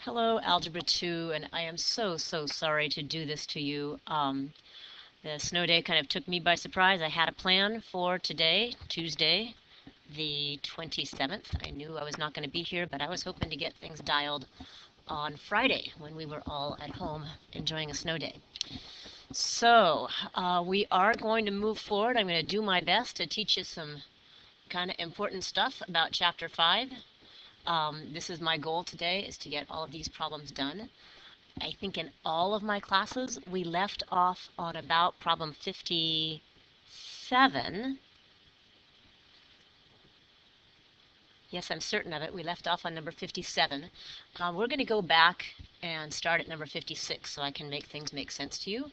Hello, Algebra 2, and I am so sorry to do this to you. The snow day kind of took me by surprise. I had a plan for today, Tuesday, the 27th. I knew I was not going to be here, but I was hoping to get things dialed on Friday when we were all at home enjoying a snow day. So, we are going to move forward. I'm going to do my best to teach you some kind of important stuff about Chapter 5. This is my goal today, is to get all of these problems done. I think in all of my classes, we left off on about problem 57. Yes, I'm certain of it. We left off on number 57. We're going to go back and start at number 56 so I can make things make sense to you.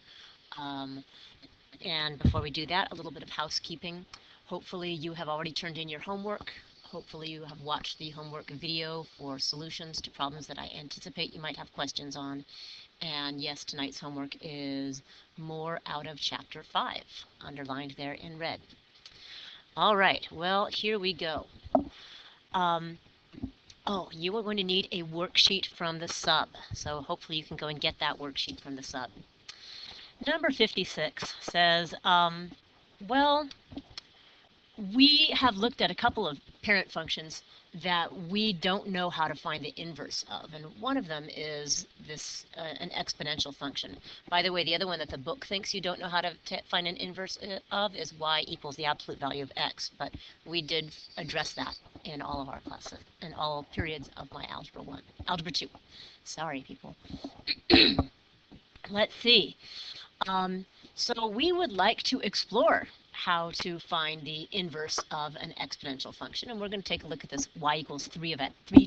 And before we do that, a little bit of housekeeping. Hopefully you have already turned in your homework. Hopefully you have watched the homework video for solutions to problems that I anticipate you might have questions on. And yes, tonight's homework is more out of Chapter 5, underlined there in red. All right, well, here we go. Oh, you are going to need a worksheet from the sub. So hopefully you can go and get that worksheet from the sub. Number 56 says, well, we have looked at a couple of parent functions that we don't know how to find the inverse of, and one of them is this an exponential function. By the way, the other one that the book thinks you don't know how to find an inverse of is y equals the absolute value of x, but we did address that in all of our classes, in all periods of my Algebra 2. Sorry, people. Let's see. So we would like to explore how to find the inverse of an exponential function, and we're going to take a look at this y equals 3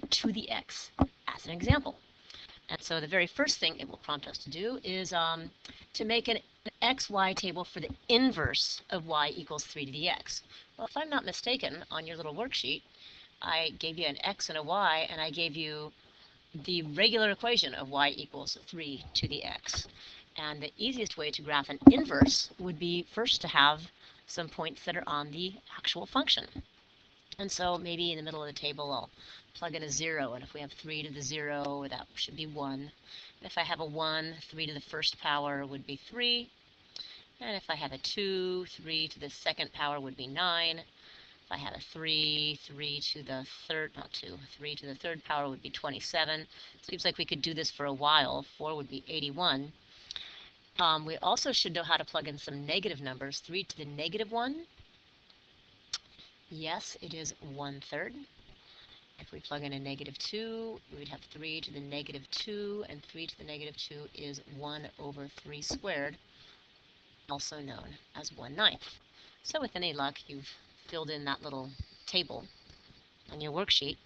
to the x as an example. And so the very first thing it will prompt us to do is to make an xy table for the inverse of y equals 3 to the x. Well, if I'm not mistaken, on your little worksheet, I gave you an x and a y, and I gave you the regular equation of y equals 3 to the x. And the easiest way to graph an inverse would be first to have some points that are on the actual function. And so maybe in the middle of the table I'll plug in a 0, and if we have 3 to the 0, that should be 1. And if I have a 1, 3 to the first power would be 3. And if I have a 2, 3 to the second power would be 9. If I have a 3, 3 to the third, not 2, 3 to the third power would be 27. Seems like we could do this for a while. 4 would be 81. We also should know how to plug in some negative numbers. 3 to the negative 1, yes, it is 1/3. If we plug in a negative 2, we'd have 3 to the negative 2, and 3 to the negative 2 is 1 over 3 squared, also known as 1/9. So with any luck, you've filled in that little table on your worksheet.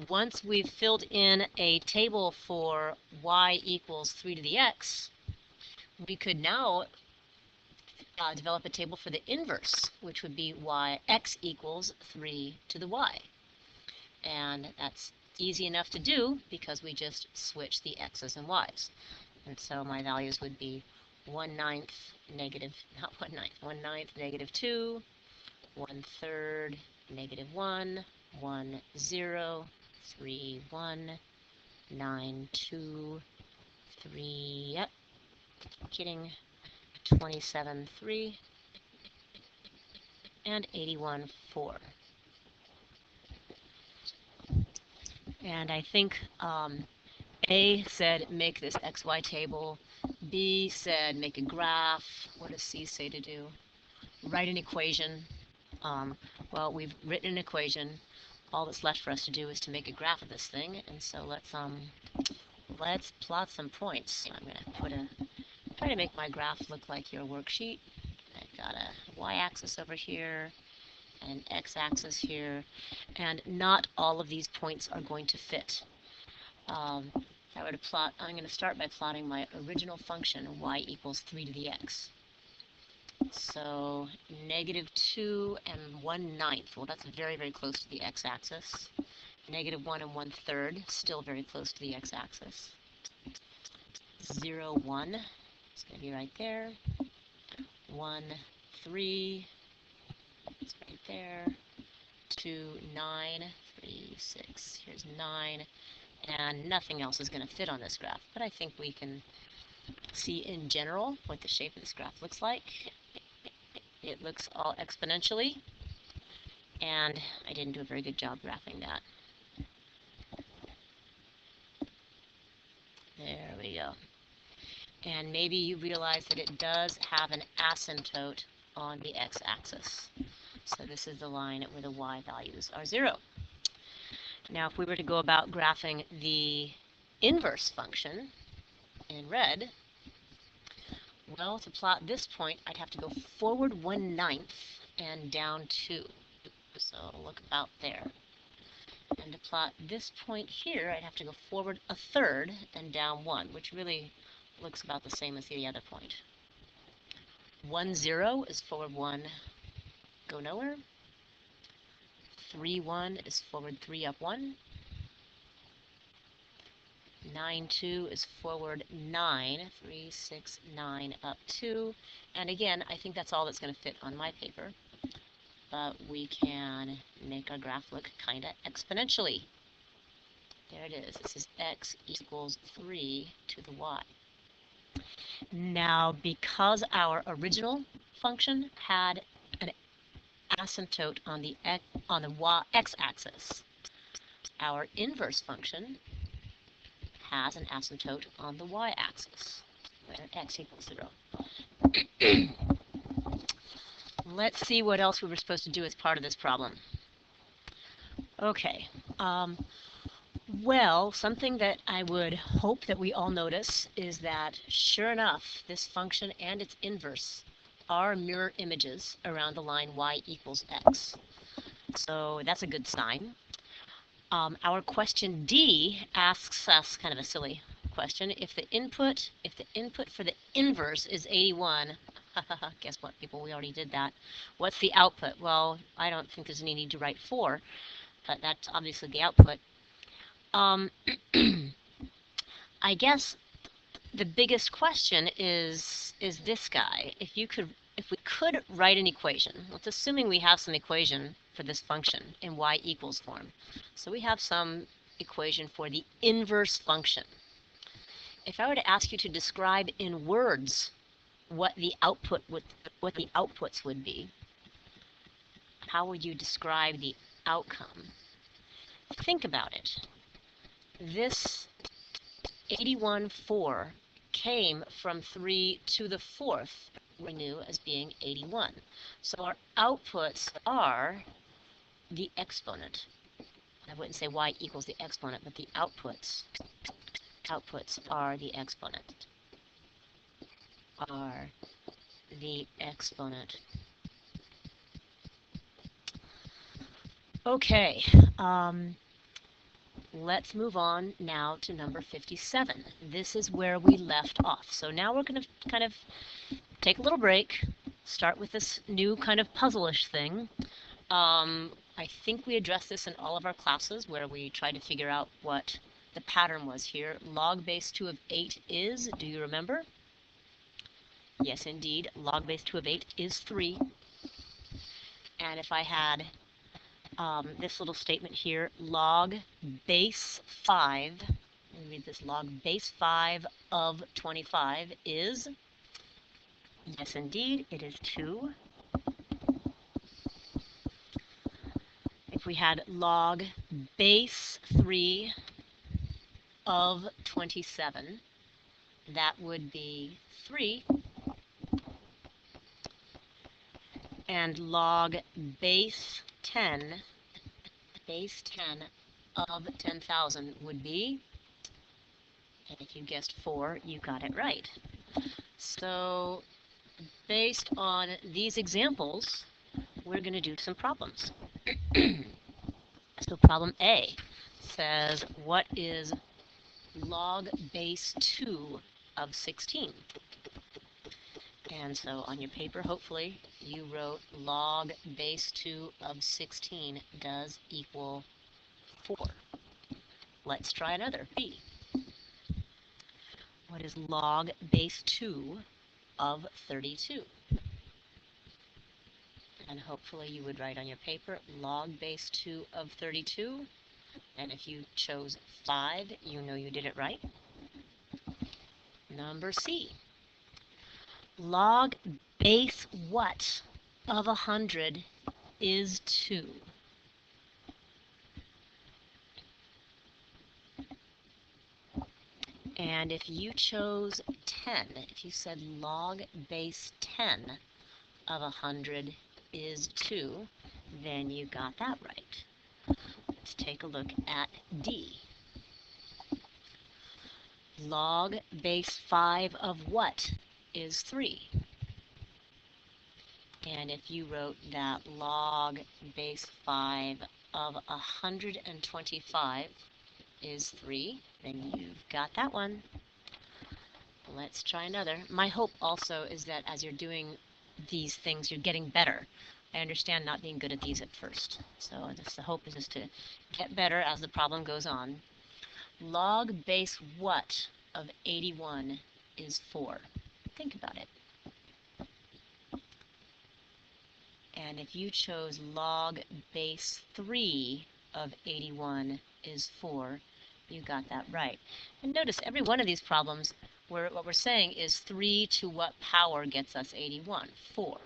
Once we've filled in a table for y equals 3 to the x, we could now develop a table for the inverse, which would be x equals 3 to the y. And that's easy enough to do because we just switch the x's and y's. And so my values would be 1/9 negative, not 1/9, 1/9 negative 2, 1/3 negative 1, 1, 0, 3, 1, 9, 2, 3, yep, kidding, 27, 3, and 81, 4. And I think A said make this XY table. B said make a graph. What does C say to do? Write an equation. Well, we've written an equation. All that's left for us to do is to make a graph of this thing. And so let's plot some points. I'm going to try to make my graph look like your worksheet. I've got a y-axis over here, an x-axis here, and not all of these points are going to fit. If I were to plot, I'm going to start by plotting my original function, y equals 3 to the x. So negative 2 and 1/9, well, that's very, very close to the x-axis. Negative 1 and 1/3, still very close to the x-axis. 0, 1, it's going to be right there. 1, 3, it's right there. 2, 9, 3, 6, here's 9. and nothing else is going to fit on this graph. But I think we can see in general what the shape of this graph looks like. It looks all exponentially, and I didn't do a very good job graphing that. There we go. And maybe you realize that it does have an asymptote on the x-axis. So this is the line where the y values are 0. Now if we were to go about graphing the inverse function in red, well, to plot this point, I'd have to go forward 1/9 and down 2. So look about there. And to plot this point here, I'd have to go forward 1/3 and down 1, which really looks about the same as the other point. 1, 0 is forward 1, go nowhere. 3, 1 is forward 3, up 1. 9, 2 is forward 9, 3, 6, 9, up 2. And again, I think that's all that's going to fit on my paper. But we can make our graph look kind of exponentially. There it is. This is x equals 3 to the y. Now, because our original function had an asymptote on the x-axis, our inverse function has an asymptote on the y-axis, where x equals 0. Let's see what else we were supposed to do as part of this problem. Okay. Well, something that I would hope that we all notice is that, sure enough, this function and its inverse are mirror images around the line y equals x. So that's a good sign. Our question D asks us kind of a silly question. If the input for the inverse is 81, guess what, people? We already did that. What's the output? Well, I don't think there's any need to write 4, but that's obviously the output. I guess the biggest question is this guy. If we could write an equation, let's assuming we have some equation for this function in y equals form. So we have some equation for the inverse function. If I were to ask you to describe in words what the outputs would be, how would you describe the outcome? Think about it. This 81/4 came from 3 to the 4th, we knew as being 81. So our outputs are the exponent. I wouldn't say y equals the exponent, but the outputs are the exponent. Okay. Let's move on now to number 57. This is where we left off. So now we're going to kind of take a little break, start with this new kind of puzzle-ish thing. I think we addressed this in all of our classes where we tried to figure out what the pattern was here. Log base 2 of 8 is, do you remember? Yes, indeed. Log base 2 of 8 is 3. And if I had this little statement here, log base 5, let me read this, log base 5 of 25 is, yes indeed, it is 2. If we had log base 3 of 27, that would be 3. And log base 10 of 10,000 would be, and if you guessed 4, you got it right. So based on these examples, we're going to do some problems. So problem A says, what is log base 2 of 16? And so on your paper, hopefully, you wrote log base 2 of 16 does equal 4. Let's try another, B. What is log base 2 of 32? And hopefully you would write on your paper log base 2 of 32 And if you chose 5, you know you did it right. Number C. Log base what of 100 is 2? And if you chose 10, if you said log base 10 of 100 is 2, then you got that right. Let's take a look at D. Log base 5 of what is 3? And if you wrote that log base 5 of 125 is 3, then you've got that one. Let's try another. My hope also is that as you're doing these things, you're getting better. I understand not being good at these at first. So the hope is just to get better as the problem goes on. Log base what of 81 is 4? Think about it. And if you chose log base 3 of 81 is 4, you got that right. And notice every one of these problems, what we're saying is 3 to what power gets us 81? 4.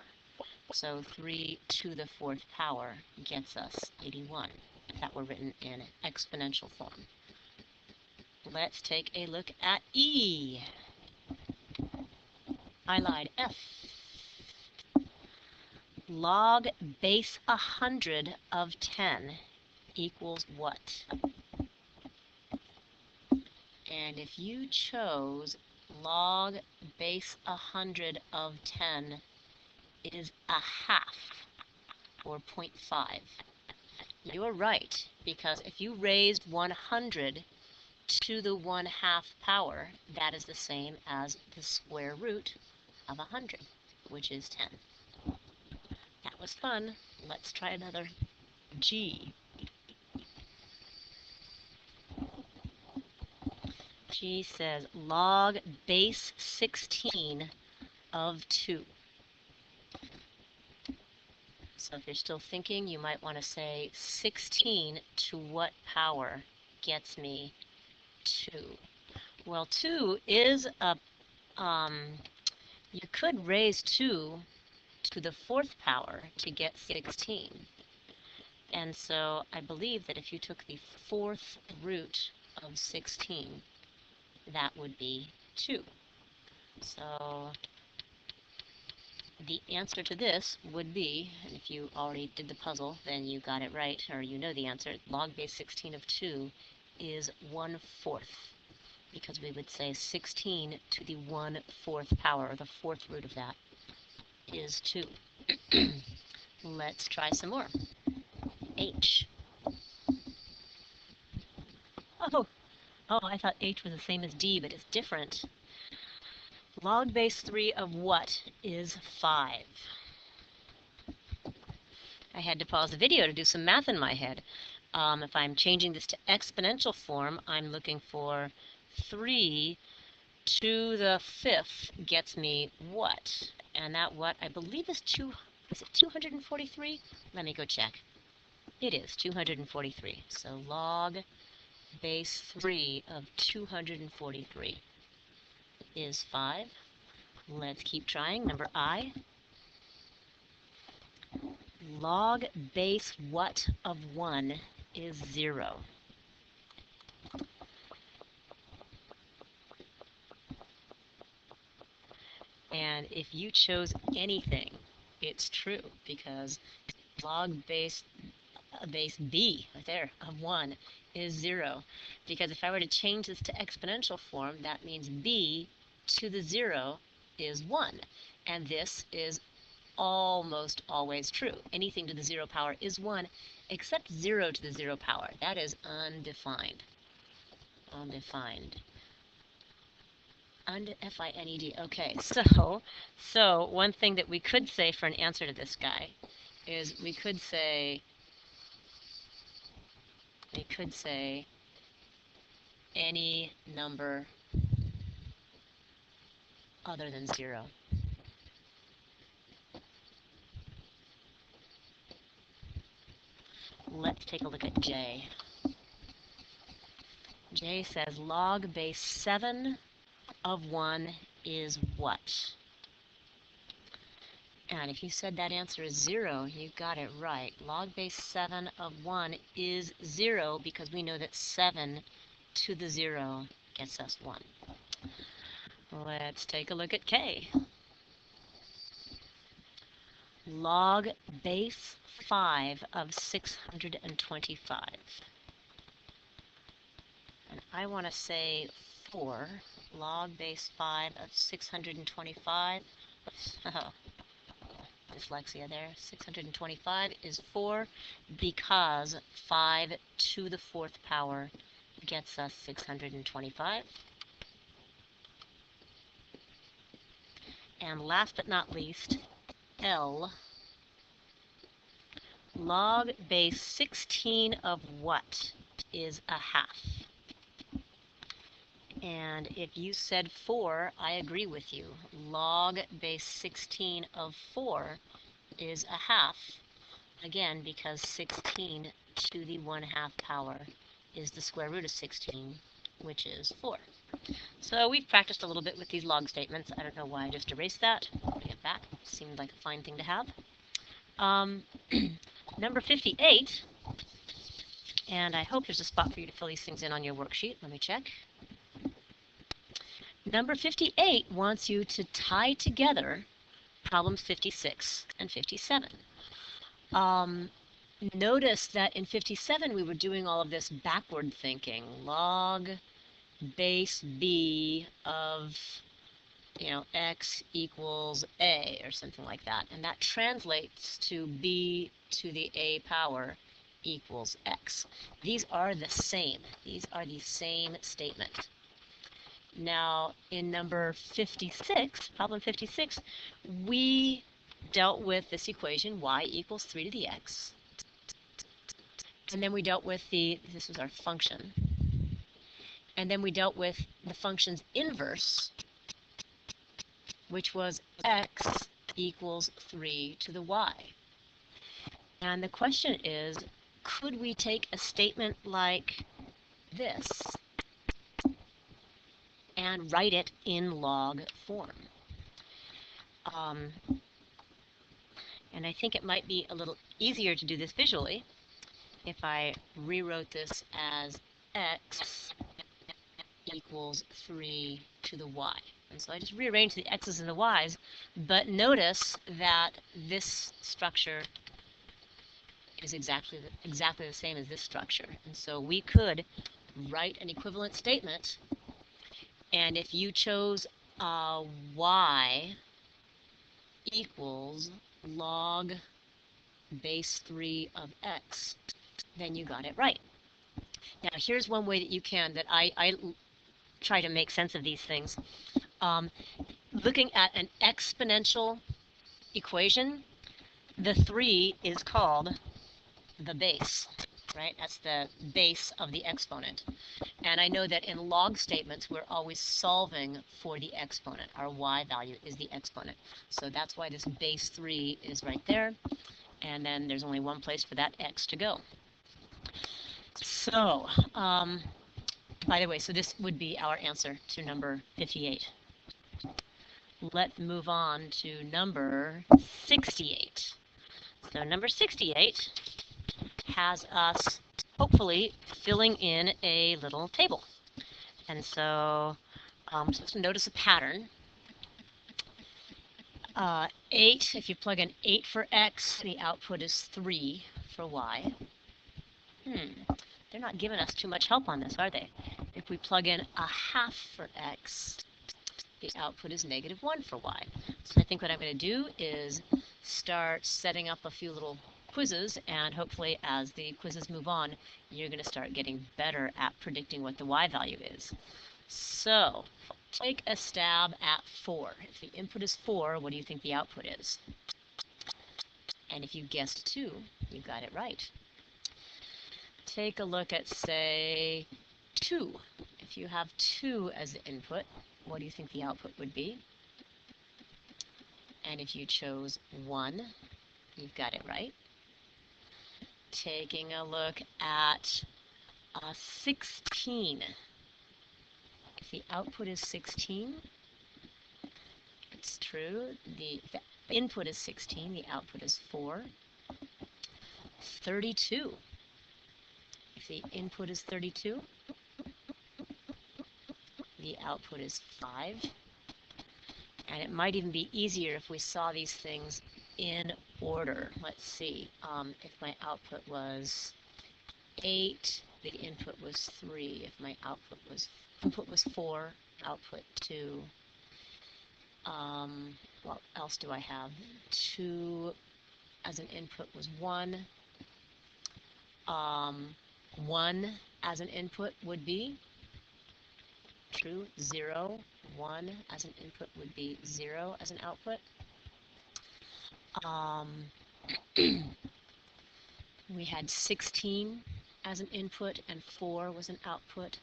So 3 to the 4th power gets us 81, if that were written in exponential form. Let's take a look at E. I lied. F. Log base 100 of 10 equals what? And if you chose log base 100 of 10 is a half, or 0.5. You're right, because if you raised 100 to the 1/2 power, that is the same as the square root of 100, which is 10. That was fun. Let's try another. G. G says log base 16 of 2. So if you're still thinking, you might want to say 16 to what power gets me 2? Well, 2 is a, you could raise 2 to the 4th power to get 16. And so I believe that if you took the 4th root of 16, that would be 2. So the answer to this would be, and if you already did the puzzle, then you got it right, or you know the answer, log base 16 of 2 is 1/4, because we would say 16 to the 1/4 power, or the 4th root of that, is 2. Let's try some more. H. Oh, I thought H was the same as D, but it's different. Log base 3 of what is 5? I had to pause the video to do some math in my head. If I'm changing this to exponential form, I'm looking for 3 to the 5th gets me what? And that what, I believe is it 243? Let me go check. It is 243. So log base 3 of 243 is 5. Let's keep trying. Number I. Log base what of 1 is 0? And if you chose anything, it's true, because log base B, right there, of 1 is 0. Because if I were to change this to exponential form, that means B to the 0 is 1. And this is almost always true. Anything to the 0 power is 1, except 0 to the 0 power. That is undefined. Undefined. F-I-N-E-D. Okay, so one thing that we could say for an answer to this guy is we could say any number other than 0. Let's take a look at J. Jay says log base 7 of 1 is what? And if you said that answer is 0, you got it right. Log base 7 of 1 is 0 because we know that 7 to the 0 gets us 1. Let's take a look at K. Log base 5 of 625. And I want to say 4. Log base 5 of 625. Oh, dyslexia there. 625 is 4 because 5 to the 4th power gets us 625. And last but not least, L. Log base 16 of what is a half? And if you said 4, I agree with you. Log base 16 of 4 is a half. Again, because 16 to the 1/2 power is the square root of 16, which is 4. So we've practiced a little bit with these log statements. I don't know why I just erased that. Putting it back seemed like a fine thing to have. Number 58, and I hope there's a spot for you to fill these things in on your worksheet. Let me check. Number 58 wants you to tie together problems 56 and 57. Notice that in 57 we were doing all of this backward thinking. Log base b of, x equals a or something like that. And that translates to b to the a power equals x. These are the same. These are the same statement. Now, in number 56, problem 56, we dealt with this equation, y equals 3 to the x. And then we dealt with this was our function. And then we dealt with the function's inverse, which was x equals 3 to the y. And the question is, could we take a statement like this and write it in log form? And I think it might be a little easier to do this visually if I rewrote this as x equals 3 to the y. And so I just rearranged the x's and the y's, but notice that this structure is exactly the same as this structure. And so we could write an equivalent statement, and if you chose y equals log base 3 of x, then you got it right. Now here's one way that you can, that I try to make sense of these things. Looking at an exponential equation, the 3 is called the base, right? That's the base of the exponent. And I know that in log statements, we're always solving for the exponent. Our y value is the exponent. So that's why this base 3 is right there. And then there's only one place for that x to go. So, by the way, so this would be our answer to number 58. Let's move on to number 68. So number 68 has us hopefully filling in a little table. And so just notice a pattern. 8, if you plug in 8 for x, the output is 3 for y. They're not giving us too much help on this, are they? If we plug in a half for x, the output is -1 for y. So I think what I'm going to do is start setting up a few little quizzes, and hopefully as the quizzes move on, you're going to start getting better at predicting what the y value is. So take a stab at 4. If the input is 4, what do you think the output is? And if you guessed 2, you got it right. Take a look at, say, 2. If you have 2 as the input, what do you think the output would be? And if you chose 1, you've got it right. Taking a look at 16. the output is 16, it's true. The input is 16, the output is 4. 32. If the input is 32, the output is 5. And it might even be easier if we saw these things in order. Let's see. If my output was 8, the input was 3. If my input was 4, output 2. What else do I have? 2 as an input was 1. 1 as an input would be true. 0. 1 as an input would be 0 as an output. We had 16 as an input and 4 was an output.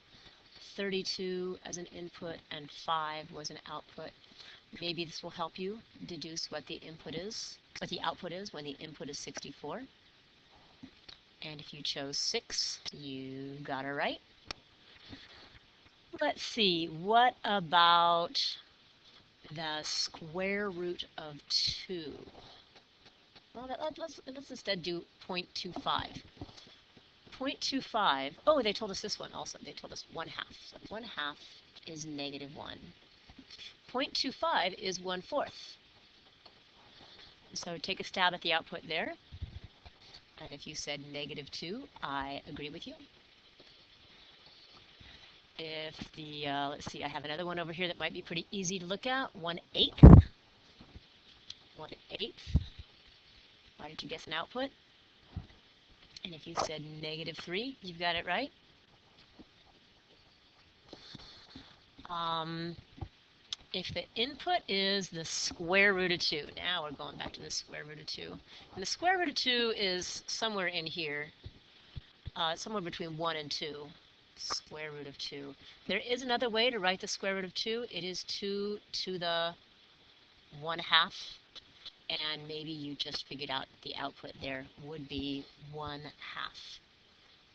32 as an input and 5 was an output. Maybe this will help you deduce what the output is when the input is 64. And if you chose 6, you got it right. Let's see, what about the square root of 2? Well, let's instead do 0.25. 0.25, oh, they told us this one also. They told us 1/2. So 1/2 is -1. 0.25 is 1/4. So take a stab at the output there. And if you said -2, I agree with you. If the, let's see, I have another one over here that might be pretty easy to look at. 1/8. 1/8. Why did you guess an output? And if you said -3, you've got it right. If the input is the square root of 2, now we're going back to the square root of 2. And the square root of 2 is somewhere in here, somewhere between 1 and 2. Square root of 2. There is another way to write the square root of 2. It is 2 to the 1/2. And maybe you just figured out the output there would be 1/2.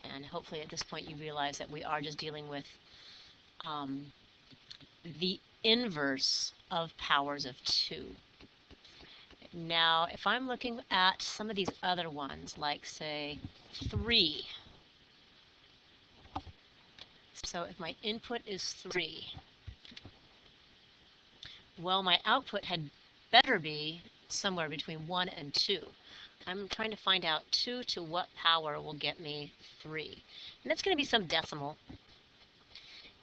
And hopefully at this point you realize that we are just dealing with the inverse of powers of 2. Now, if I'm looking at some of these other ones, like say 3. So if my input is 3, well, my output had better be somewhere between 1 and 2. I'm trying to find out 2 to what power will get me 3. And that's going to be some decimal.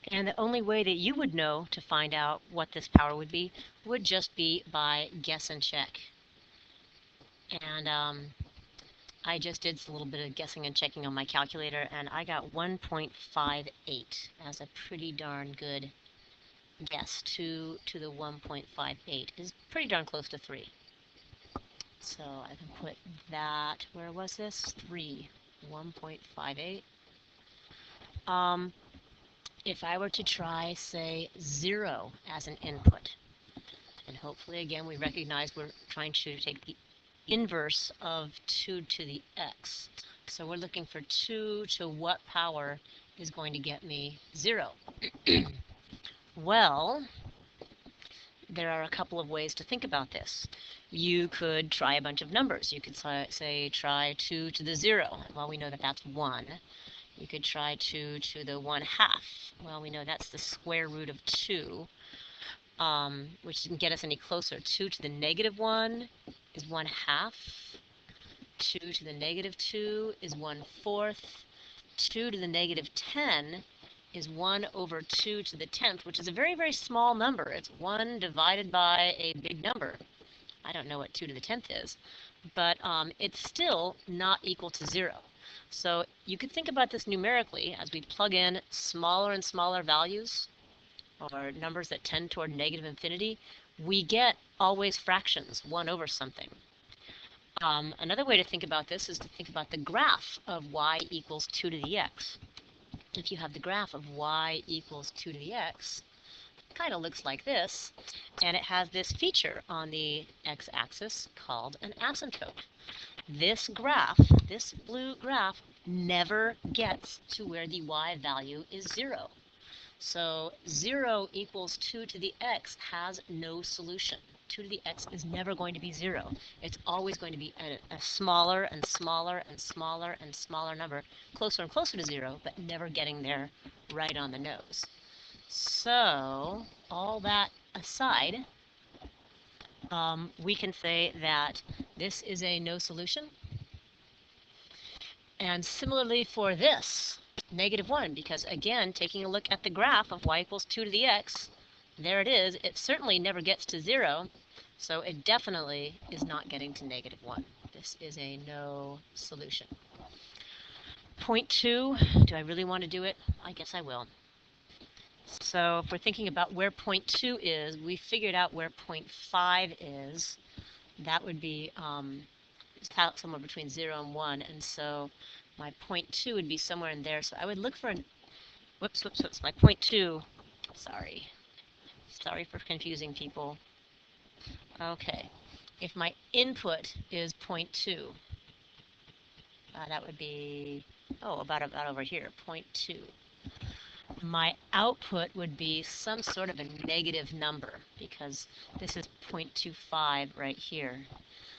And the only way that you would know to find out what this power would be would just be by guess and check. And I just did a little bit of guessing and checking on my calculator, and I got 1.58 as a pretty darn good guess. 2 to the 1.58 is pretty darn close to 3. So I can put that, where was this? 3, 1.58. If I were to try, say, 0 as an input, and hopefully, again, we recognize we're trying to take the inverse of 2 to the x. So we're looking for 2 to what power is going to get me 0. Well, there are a couple of ways to think about this. You could try a bunch of numbers. You could say try 2 to the 0. Well, we know that that's 1. You could try 2 to the 1/2. Well, we know that's the square root of 2, which didn't get us any closer. 2 to the -1 is 1/2. 2 to the -2 is 1/4. 2 to the -10 is 1 over 2 to the 10th, which is a very, very small number. It's 1 divided by a big number. I don't know what 2 to the 10th is, but it's still not equal to 0. So you could think about this numerically as we plug in smaller and smaller values, or numbers that tend toward -infinity. We get always fractions, 1 over something. Another way to think about this is to think about the graph of y equals 2 to the x. If you have the graph of y equals 2 to the x, it kind of looks like this, and it has this feature on the x-axis called an asymptote. This graph, this blue graph, never gets to where the y value is 0. So 0 equals 2 to the x has no solution. 2 to the x is never going to be 0. It's always going to be a smaller and smaller and smaller and smaller number, closer and closer to 0, but never getting there right on the nose. So all that aside, we can say that this is a no solution. And similarly for this, -1, because again, taking a look at the graph of y equals 2 to the x, there it is. It certainly never gets to 0, so it definitely is not getting to -1. This is a no solution. Point 2, do I really want to do it? I guess I will. So if we're thinking about where point 2 is, we figured out where point 5 is. That would be somewhere between 0 and 1, and so my point 2 would be somewhere in there. So I would look for an, whoops, my point 2, sorry for confusing people. Okay, if my input is point 2, that would be, about over here, point 2. My output would be some sort of a negative number, because this is 0.25 right here.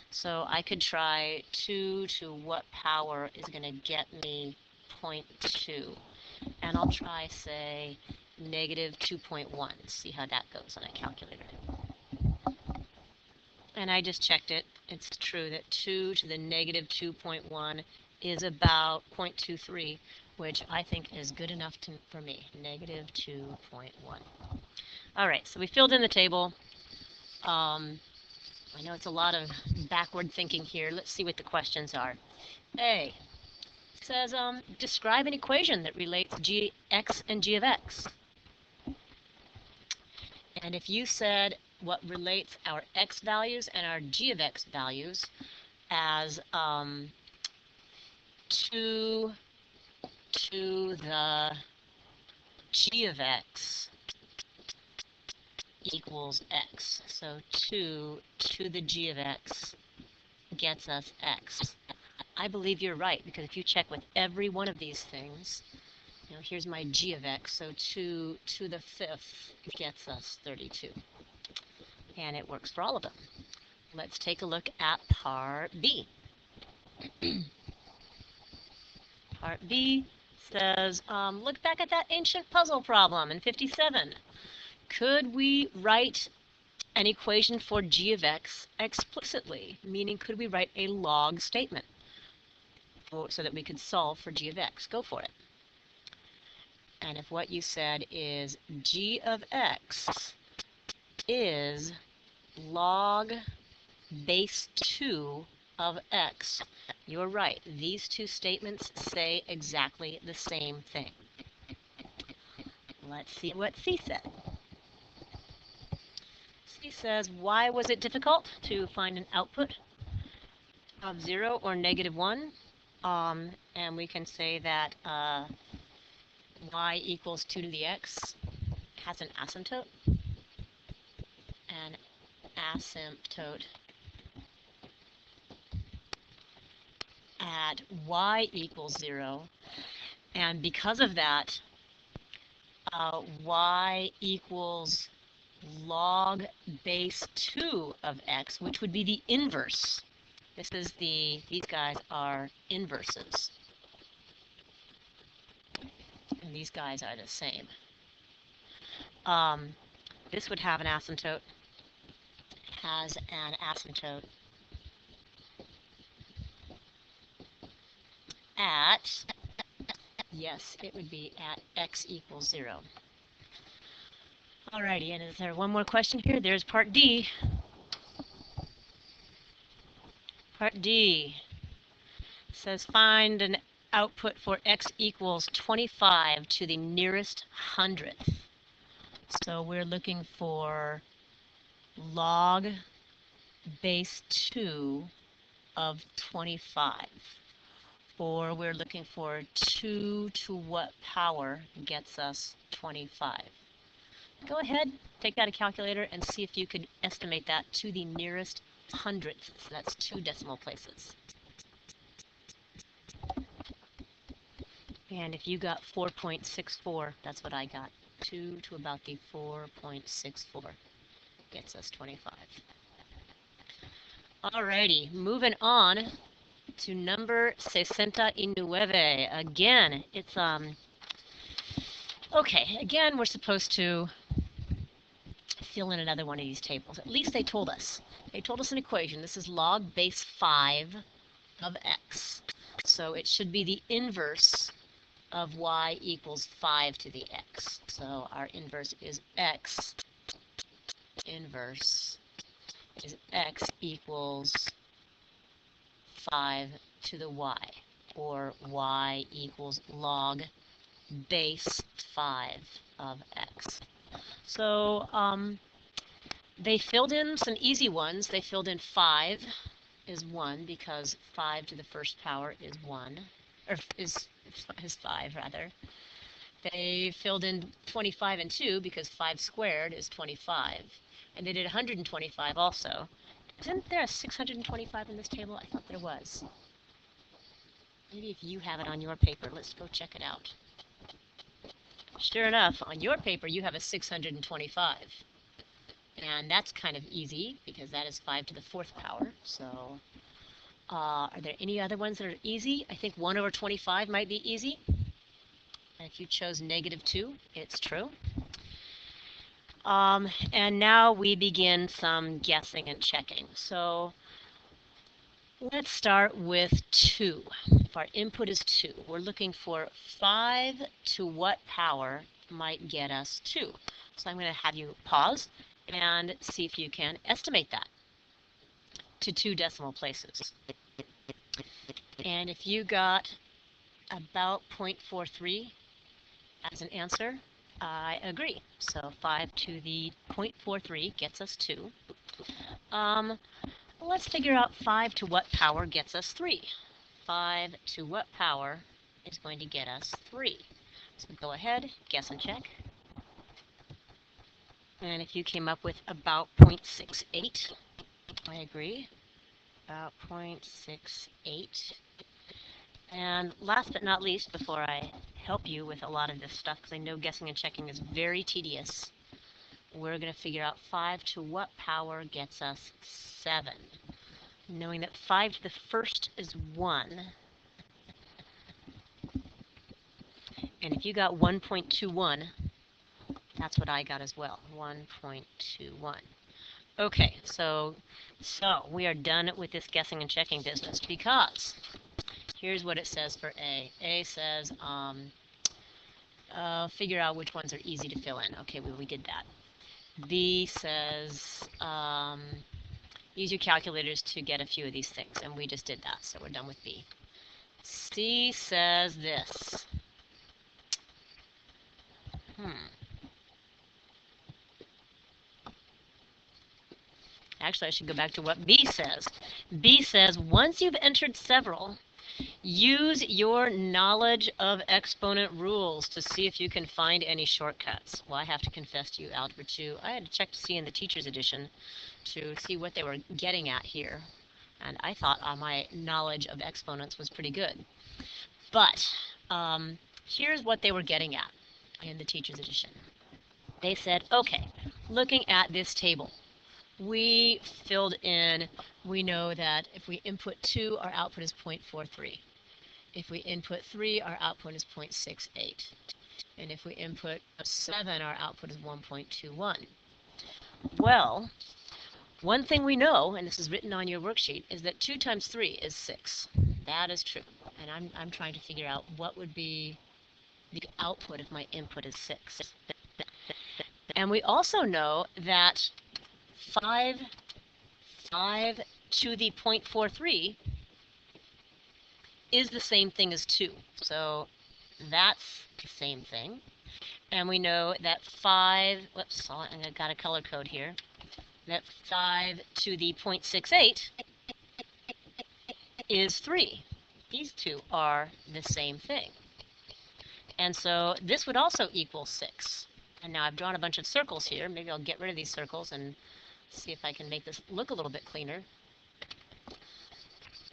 So I could try 2 to what power is going to get me 0.2. And I'll try, say, -2.1. See how that goes on a calculator. And I just checked it. It's true that 2 to the -2.1 is about 0.23, which I think is good enough for me, -2.1. All right, so we filled in the table. I know it's a lot of backward thinking here. Let's see what the questions are. A says, describe an equation that relates gx and g of x. And if you said what relates our x values and our g of x values as 2 to the g of x equals x. So 2 to the g of x gets us x. I believe you're right, because if you check with every one of these things, here's my g of x, so 2 to the 5th gets us 32. And it works for all of them. Let's take a look at part B. Part B says, look back at that ancient puzzle problem in 57. Could we write an equation for g of x explicitly? Meaning, could we write a log statement so that we could solve for g of x? Go for it. And if what you said is g of x is log base 2 of x, you're right. These two statements say exactly the same thing. Let's see what C said. C says, why was it difficult to find an output of 0 or -1? And we can say that y equals 2 to the x has an asymptote. An asymptote at y equals 0. And because of that, y equals log base 2 of x, which would be the inverse. These guys are inverses. And these guys are the same. This would have an asymptote, has an asymptote at, yes, it would be at x equals 0. Alrighty, and is there one more question here? There's part D. Part D says find an output for x equals 25 to the nearest hundredth. So we're looking for log base 2 of 25. Or we're looking for 2 to what power gets us 25. Go ahead, take out a calculator and see if you could estimate that to the nearest hundredth. So that's 2 decimal places. And if you got 4.64, that's what I got. 2 to about the 4.64 gets us 25. Alrighty, moving on to number 69. Again, it's okay, again we're supposed to fill in another one of these tables. At least they told us. They told us an equation. This is log base 5 of x. So it should be the inverse of y equals 5 to the x. So our inverse is x. Inverse is x equals 5 to the y, or y equals log base 5 of x. So they filled in some easy ones. They filled in 5 is 1 because 5 to the first power is 1, or is 5 rather. They filled in 25 and 2 because 5 squared is 25. And they did 125 also. Isn't there a 625 in this table? I thought there was. Maybe if you have it on your paper, let's go check it out. Sure enough, on your paper you have a 625. And that's kind of easy because that is 5 to the 4th power. So are there any other ones that are easy? I think 1 over 25 might be easy. And if you chose -2, it's true. And now we begin some guessing and checking. So let's start with 2. If our input is 2, we're looking for 5 to what power might get us 2. So I'm going to have you pause and see if you can estimate that to 2 decimal places. And if you got about 0.43 as an answer, I agree. So 5 to the 0.43 gets us 2. Let's figure out 5 to what power gets us 3. 5 to what power is going to get us 3? So go ahead, guess and check. And if you came up with about 0.68, I agree. About 0.68. And last but not least, before I help you with a lot of this stuff, because I know guessing and checking is very tedious, we're going to figure out 5 to what power gets us 7. Knowing that 5 to the first is 1. And if you got 1.21, that's what I got as well, 1.21. Okay, so we are done with this guessing and checking business because here's what it says for A. A says, figure out which ones are easy to fill in. Okay, we did that. B says, use your calculators to get a few of these things, and we just did that, so we're done with B. C says this. Actually, I should go back to what B says. B says, once you've entered several, use your knowledge of exponent rules to see if you can find any shortcuts. Well, I have to confess to you, Algebra 2, I had to check to see in the teacher's edition to see what they were getting at here. And I thought my knowledge of exponents was pretty good. But here's what they were getting at in the teacher's edition. They said, okay, looking at this table, we filled in, we know that if we input 2, our output is 0.43. If we input 3, our output is 0.68. And if we input 7, our output is 1.21. Well, one thing we know, and this is written on your worksheet, is that 2 times 3 is 6. That is true. And I'm trying to figure out what would be the output if my input is 6. And we also know that 5 to the 0.43 is the same thing as 2. So that's the same thing. And we know that 5, whoops, I got a color code here, that 5 to the 0.68 is 3. These two are the same thing. And so this would also equal 6. And now I've drawn a bunch of circles here. Maybe I'll get rid of these circles and see if I can make this look a little bit cleaner.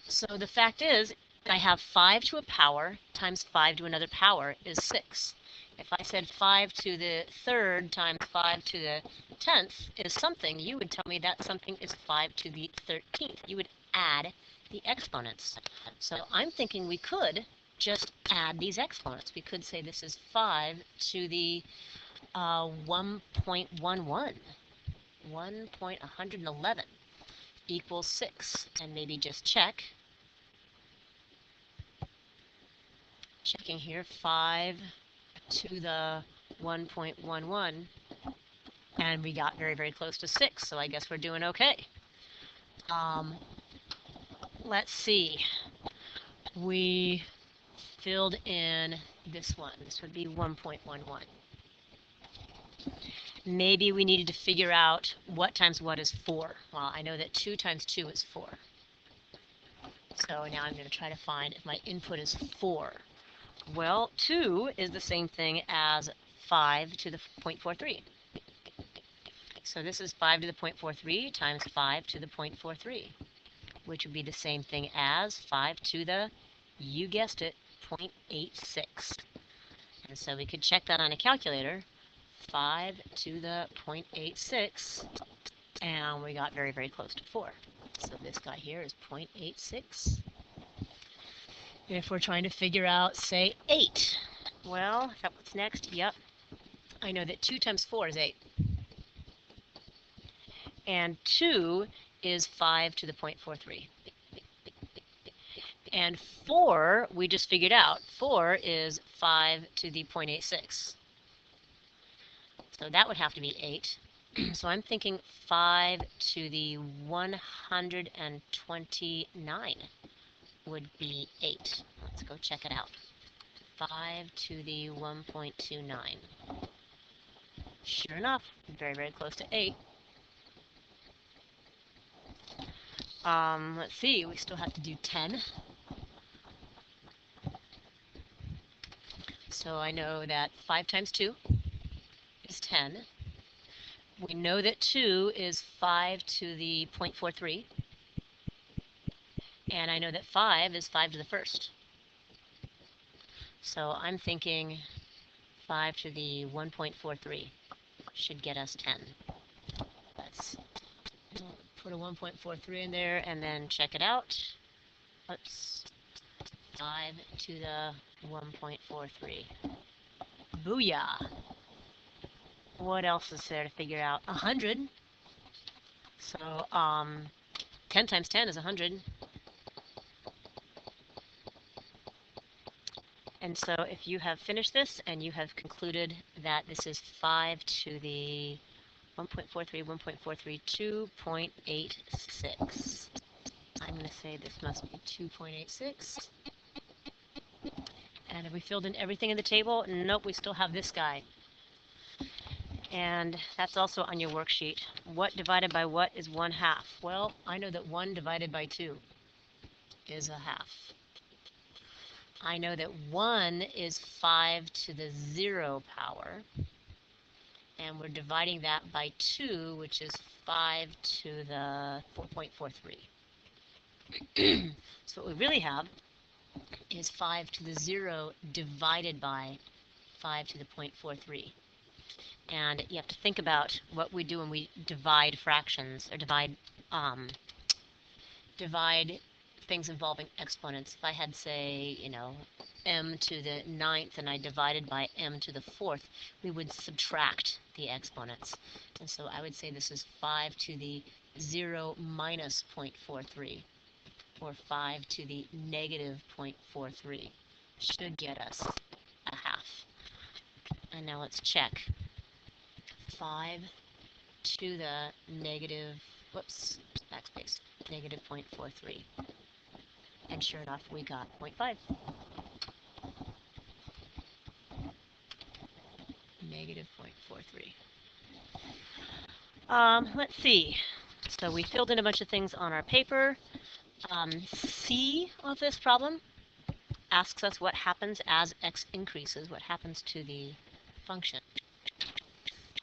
So the fact is, I have 5 to a power times 5 to another power is 6. If I said 5 to the third times 5 to the 10th is something, you would tell me that something is 5 to the 13th. You would add the exponents. So I'm thinking we could just add these exponents. We could say this is 5 to the 1.11, 1.111 equals 6, and maybe just checking here, 5 to the 1.11, and we got very, very close to 6, so I guess we're doing okay. Let's see. We filled in this one. This would be 1.11. Maybe we needed to figure out what times what is 4. Well, I know that 2 times 2 is 4. So now I'm going to try to find if my input is 4. Well, 2 is the same thing as 5 to the 0.43. So this is 5 to the 0.43 times 5 to the 0.43, which would be the same thing as 5 to the, you guessed it, 0.86. And so we could check that on a calculator, 5 to the 0.86, and we got very, very close to 4. So this guy here is 0.86. If we're trying to figure out, say, 8, well, is that what's next? Yep. I know that 2 times 4 is 8. And 2 is 5 to the 0.43. And 4, we just figured out. 4 is 5 to the 0.86. So that would have to be 8. So I'm thinking 5 to the 129 would be 8. Let's go check it out. 5 to the 1.29. Sure enough, very, very close to 8. Let's see, we still have to do 10. So I know that 5 times 2 is 10. We know that 2 is 5 to the 0.43. And I know that 5 is 5 to the first. So I'm thinking 5 to the 1.43 should get us 10. Let's put a 1.43 in there and then check it out. Oops. 5 to the 1.43. Booyah! What else is there to figure out? 100. So 10 times 10 is 100. And so if you have finished this and you have concluded that this is 5 to the 1.43, 1.43, 2.86. I'm going to say this must be 2.86. And have we filled in everything in the table? Nope, we still have this guy. And that's also on your worksheet. What divided by what is 1/2? Well, I know that 1 divided by 2 is 1/2. I know that 1 is 5 to the 0 power. And we're dividing that by 2, which is 5 to the 4.43. So what we really have is 5 to the 0 divided by 5 to the 0.43. And you have to think about what we do when we divide fractions, or divide things involving exponents. If I had, say, m to the 9th and I divided by m to the 4th, we would subtract the exponents. And so I would say this is 5 to the 0 minus 0.43, or 5 to the negative 0.43. Should get us 1/2. And now let's check. 5 to the negative, whoops, backspace, negative 0.43. And sure enough, we got 0.5. Negative 0.43. Let's see. So we filled in a bunch of things on our paper. C of this problem asks us what happens as x increases, what happens to the function.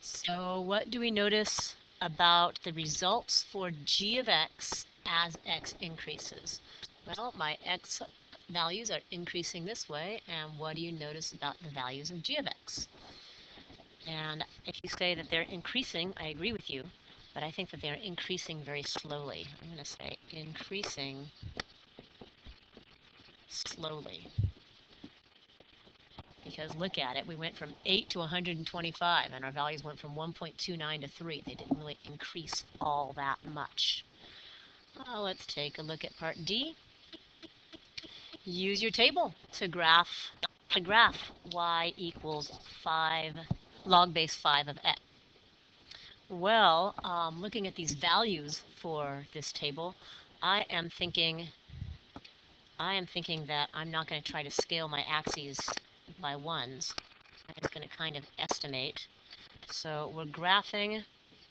So what do we notice about the results for g of x as x increases? Well, my x values are increasing this way, and what do you notice about the values of g of x? And if you say that they're increasing, I agree with you, but I think that they're increasing very slowly. I'm going to say increasing slowly. Because look at it, we went from 8 to 125, and our values went from 1.29 to 3. They didn't really increase all that much. Let's take a look at part D. Use your table to graph y equals 5 log base 5 of x. Well, looking at these values for this table, I am thinking that I'm not going to try to scale my axes by ones. I'm just going to kind of estimate. So we're graphing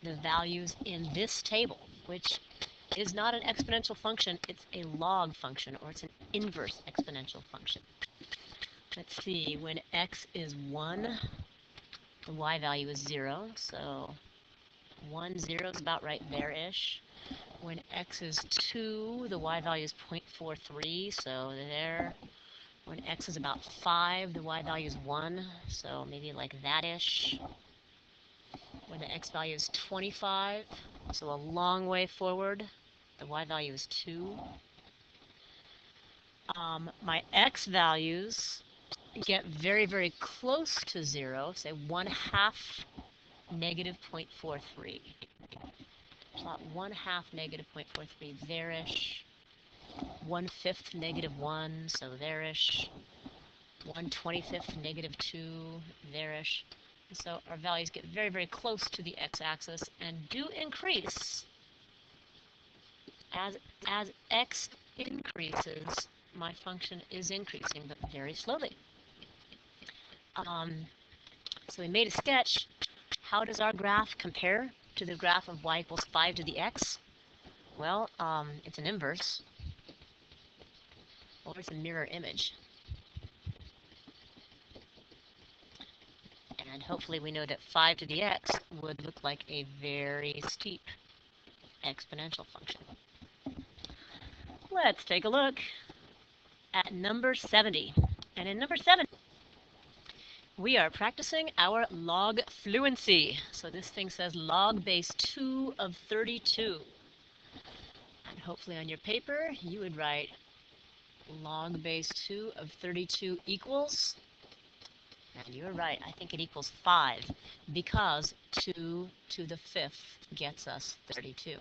the values in this table, which is not an exponential function, it's a log function, or it's an inverse exponential function. Let's see, when x is 1, the y value is 0, so 1, 0 is about right there-ish. When x is 2, the y value is 0.43, so there. When x is about 5, the y value is 1, so maybe like that-ish. When the x value is 25, so a long way forward, the y value is 2. My x values get very, very close to 0, say 1/2 negative 0.43. Plot 1/2 negative 0.43 there-ish. 1/5 negative 1, so there-ish. 1/25 negative 2, there-ish. So our values get very, very close to the x-axis and do increase. As x increases, my function is increasing, but very slowly. So we made a sketch. How does our graph compare to the graph of y equals 5 to the x? Well, it's an inverse, or it's a mirror image. And hopefully we know that 5 to the x would look like a very steep exponential function. Let's take a look at number 70. And in number 70, we are practicing our log fluency. So this thing says log base 2 of 32. And hopefully on your paper, you would write log base 2 of 32 equals, and you're right, I think it equals 5, because 2 to the 5th gets us 32.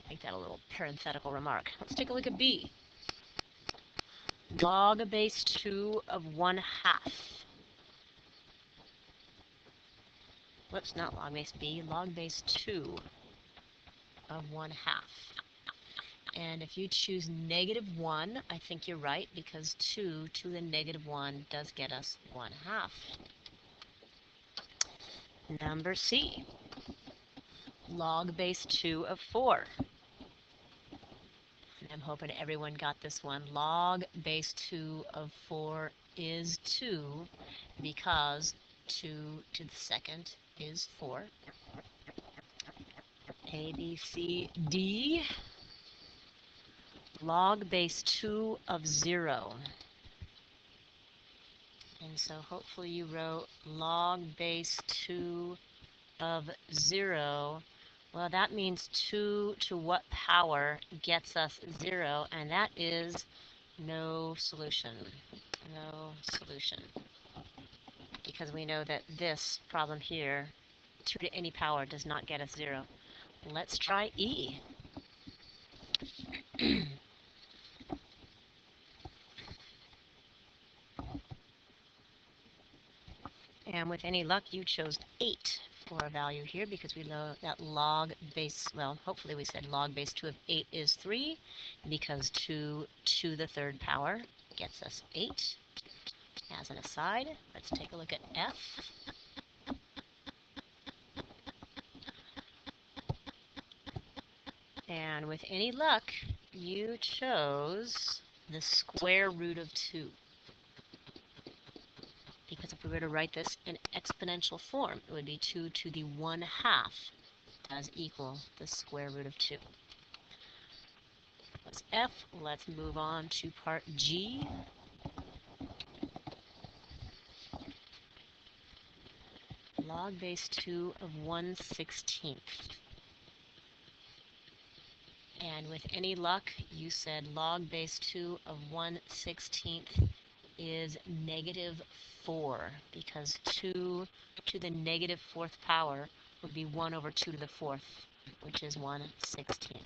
Make that a little parenthetical remark. Let's take a look at B. Log base 2 of 1/2. Whoops, not log base B, log base 2 of 1/2. And if you choose -1, I think you're right, because 2 to the -1 does get us 1/2. Number C, log base 2 of 4. And I'm hoping everyone got this one. Log base 2 of 4 is 2, because 2 to the 2nd is 4. A, B, C, D. Log base 2 of 0. And so hopefully you wrote log base 2 of 0. Well, that means 2 to what power gets us 0, and that is no solution. No solution. Because we know that this problem here, 2 to any power, does not get us 0. Let's try E. And with any luck, you chose 8 for a value here, because we know that log base, well, hopefully we said log base 2 of 8 is 3, because 2 to the 3rd power gets us 8. As an aside, let's take a look at F. And with any luck, you chose the square root of 2. Because if we were to write this in exponential form, it would be 2 to the 1/2 does equal the square root of 2. was F. Let's move on to part G. Log base 2 of 1/16. And with any luck, you said log base 2 of 1/16 is -4, because 2 to the -4th power would be 1 over 2 to the 4th, which is 1/16.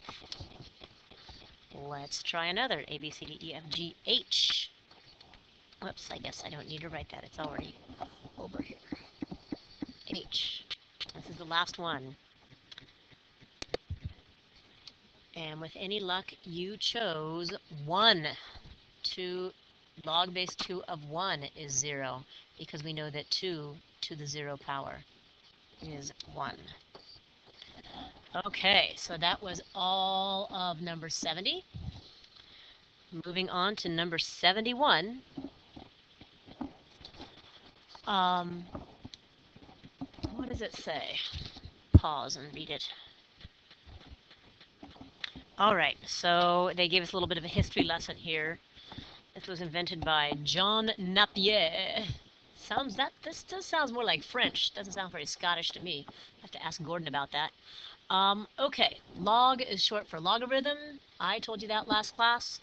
Let's try another. A, B, C, D, E, F, G, H. Whoops, I guess I don't need to write that. It's already over here. H. This is the last one. And with any luck, you chose 1. Log base 2 of 1 is 0, because we know that 2 to the 0 power is 1. Okay, so that was all of number 70. Moving on to number 71. What does it say? Pause and read it. All right, so they gave us a little bit of a history lesson here. This was invented by John Napier. This does sounds more like French. Doesn't sound very Scottish to me. I have to ask Gordon about that. Okay, log is short for logarithm. I told you that last class.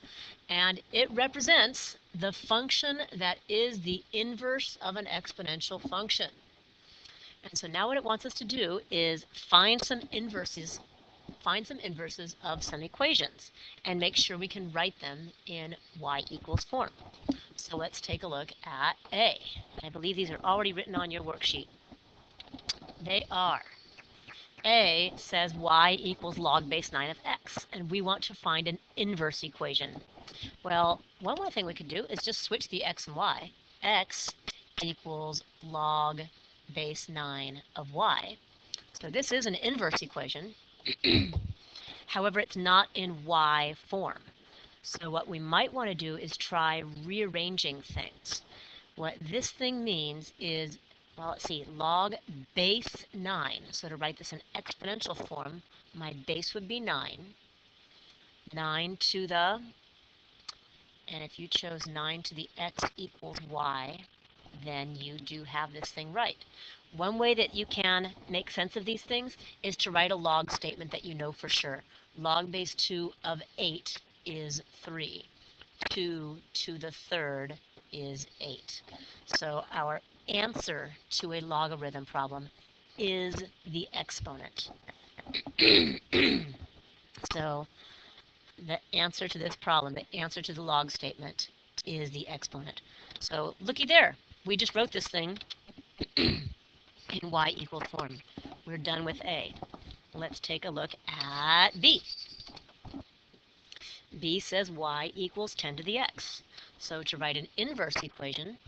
And it represents the function that is the inverse of an exponential function. And so now what it wants us to do is find some inverses of some equations and make sure we can write them in y equals form. So let's take a look at A. I believe these are already written on your worksheet. They are. A says y equals log base 9 of x, and we want to find an inverse equation. Well, one more thing we could do is just switch the x and y. X equals log base 9 of y. So this is an inverse equation. However, it's not in y form. So what we might want to do is try rearranging things. What this thing means is, well, let's see, log base 9. So to write this in exponential form, my base would be 9. 9 to the, and if you chose 9 to the x equals y, then you do have this thing right. One way that you can make sense of these things is to write a log statement that you know for sure. Log base 2 of 8 is 3. 2 to the 3rd is 8. So our answer to a logarithm problem is the exponent. So the answer to this problem, the answer to the log statement, is the exponent. So looky there. We just wrote this thing in y equals form. We're done with A. Let's take a look at B. B says y equals 10 to the x. So to write an inverse equation,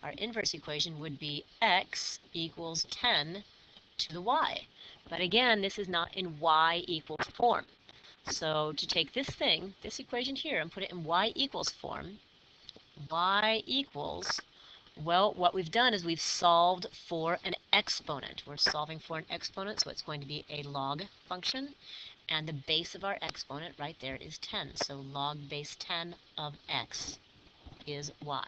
our inverse equation would be x equals 10 to the y. But again, this is not in y equals form. So to take this thing, this equation here, and put it in y equals form, y equals, well, what we've done is we've solved for an exponent. We're solving for an exponent, so it's going to be a log function. And the base of our exponent right there is 10. So log base 10 of x is y.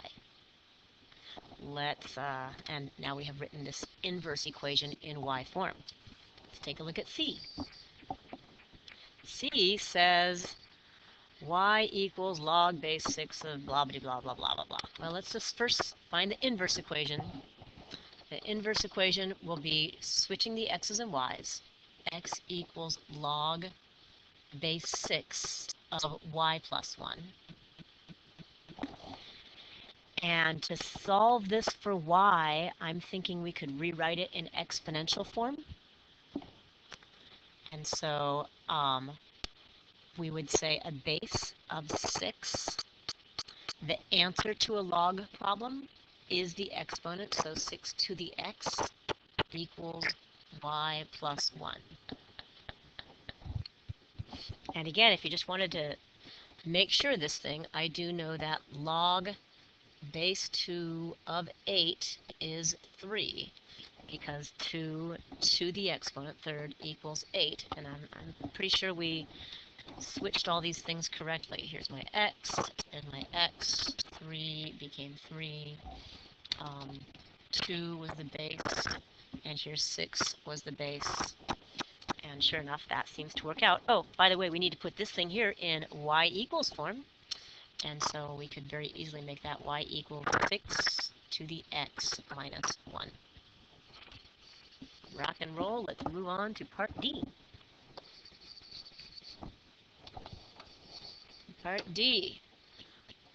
And now we have written this inverse equation in y form. Let's take a look at C. C says y equals log base 6 of blah, blah, blah, blah, blah, blah, blah. Well, let's just first find the inverse equation. The inverse equation will be switching the x's and y's. X equals log base 6 of y plus 1. And to solve this for y, I'm thinking we could rewrite it in exponential form. And so we would say a base of 6. The answer to a log problem is the exponent, so 6 to the x equals y plus 1. And again, if you just wanted to make sure of this thing, I do know that log base 2 of 8 is 3, because 2 to the exponent, third, equals 8. And I'm pretty sure we switched all these things correctly. Here's my x, and my x, 3 became 3, 2 was the base, and here 6 was the base. And sure enough, that seems to work out. Oh, by the way, we need to put this thing here in y equals form. And so we could very easily make that y equal 6 to the x minus 1. Rock and roll. Let's move on to part D. Part D.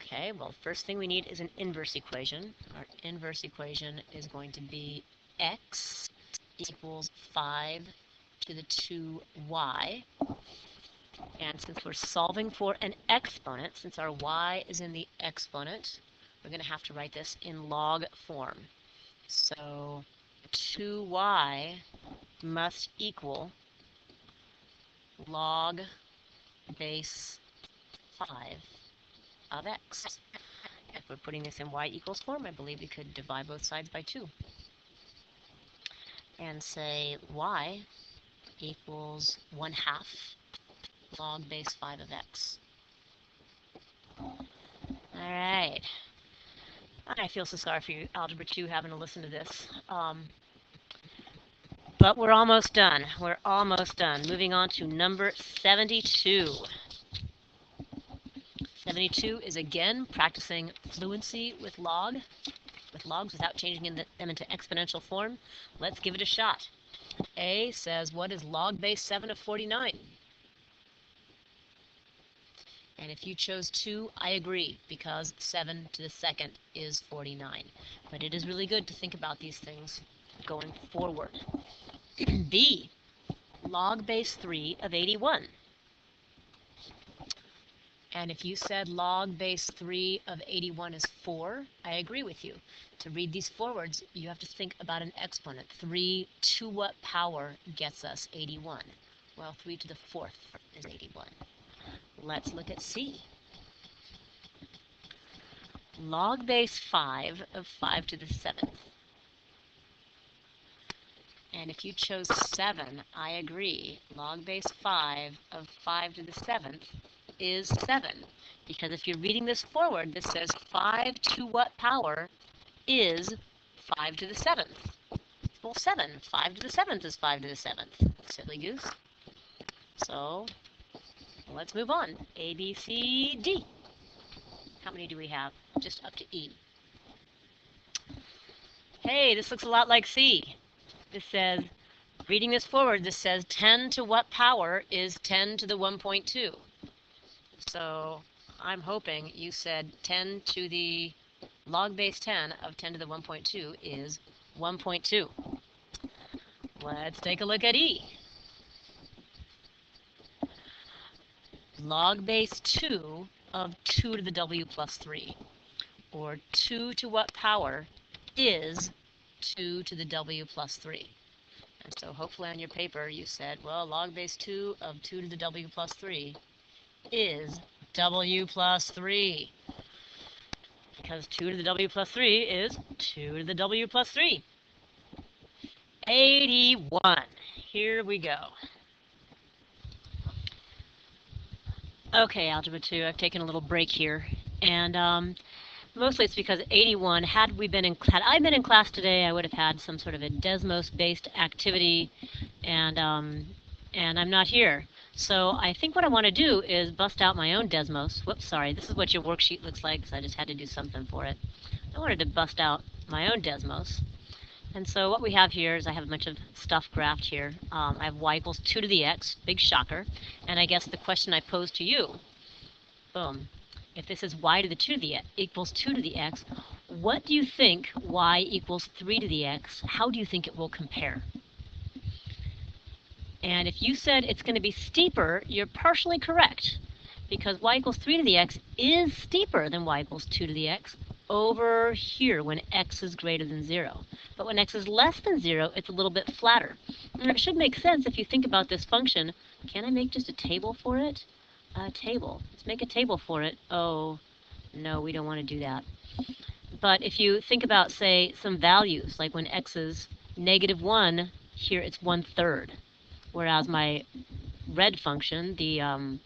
Okay, well, first thing we need is an inverse equation. Our inverse equation is going to be x equals 5 to the 2y. And since we're solving for an exponent, since our y is in the exponent, we're going to have to write this in log form. So 2y must equal log base 5 of x. If we're putting this in y equals form, I believe we could divide both sides by 2. And say y equals 1/2 log base 5 of x. Alright. I feel so sorry for you, Algebra 2, having to listen to this. But we're almost done. We're almost done. Moving on to number 72. 72 is again practicing fluency with logs without changing them into exponential form. Let's give it a shot. A says, what is log base 7 of 49? And if you chose 2, I agree, because 7 to the second is 49. But it is really good to think about these things going forward. B, log base 3 of 81. And if you said log base 3 of 81 is 4, I agree with you. To read these forwards, you have to think about an exponent. 3 to what power gets us 81? Well, 3 to the 4th is 81. Let's look at C. Log base 5 of 5 to the 7th. And if you chose 7, I agree. Log base 5 of 5 to the 7th is 7. Because if you're reading this forward, this says 5 to what power is 5 to the 7th? Well, 7. 5 to the 7th is 5 to the 7th. Silly goose. So, let's move on. A, B, C, D. How many do we have? Just up to E. Hey, this looks a lot like C. This says, reading this forward, this says 10 to what power is 10 to the 1.2? So I'm hoping you said 10 to the log base 10 of 10 to the 1.2 is 1.2. Let's take a look at E. Log base 2 of 2 to the w plus 3, or 2 to what power is 2 to the w plus 3. And so hopefully on your paper you said, well, log base 2 of 2 to the w plus 3 is w plus 3. Because 2 to the w plus 3 is 2 to the w plus 3. 81. Here we go. Okay, Algebra 2, I've taken a little break here. And mostly it's because 81, had I been in class today, I would have had some sort of a Desmos-based activity, and I'm not here. So I think what I want to do is bust out my own Desmos. Whoops, sorry, this is what your worksheet looks like, because I just had to do something for it. I wanted to bust out my own Desmos. And so what we have here is I have a bunch of stuff graphed here. I have y equals 2 to the x, big shocker. And I guess the question I pose to you, boom, if this is y to the 2 to the x equals 2 to the x, what do you think y equals 3 to the x, how do you think it will compare? And if you said it's going to be steeper, you're partially correct, because y equals 3 to the x is steeper than y equals 2 to the x over here when x is greater than 0. But when x is less than 0, it's a little bit flatter. And it should make sense if you think about this function. Can I make just a table for it? A table. Let's make a table for it. Oh, no, we don't want to do that. But if you think about, say, some values, like when x is -1, here it's 1/3. Whereas my red function, the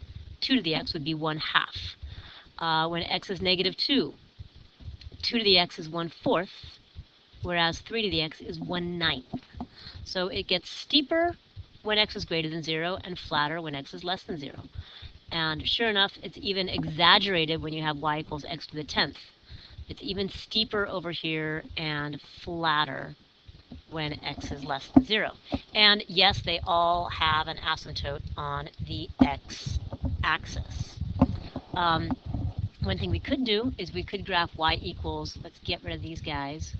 2 to the x would be 1/2. When x is negative 2, 2 to the x is 1/4, whereas 3 to the x is 1/9. So it gets steeper when x is greater than 0 and flatter when x is less than 0. And sure enough, it's even exaggerated when you have y equals x to the 10th. It's even steeper over here and flatter when x is less than 0. And yes, they all have an asymptote on the x-axis. One thing we could do is we could graph y equals, let's get rid of these guys.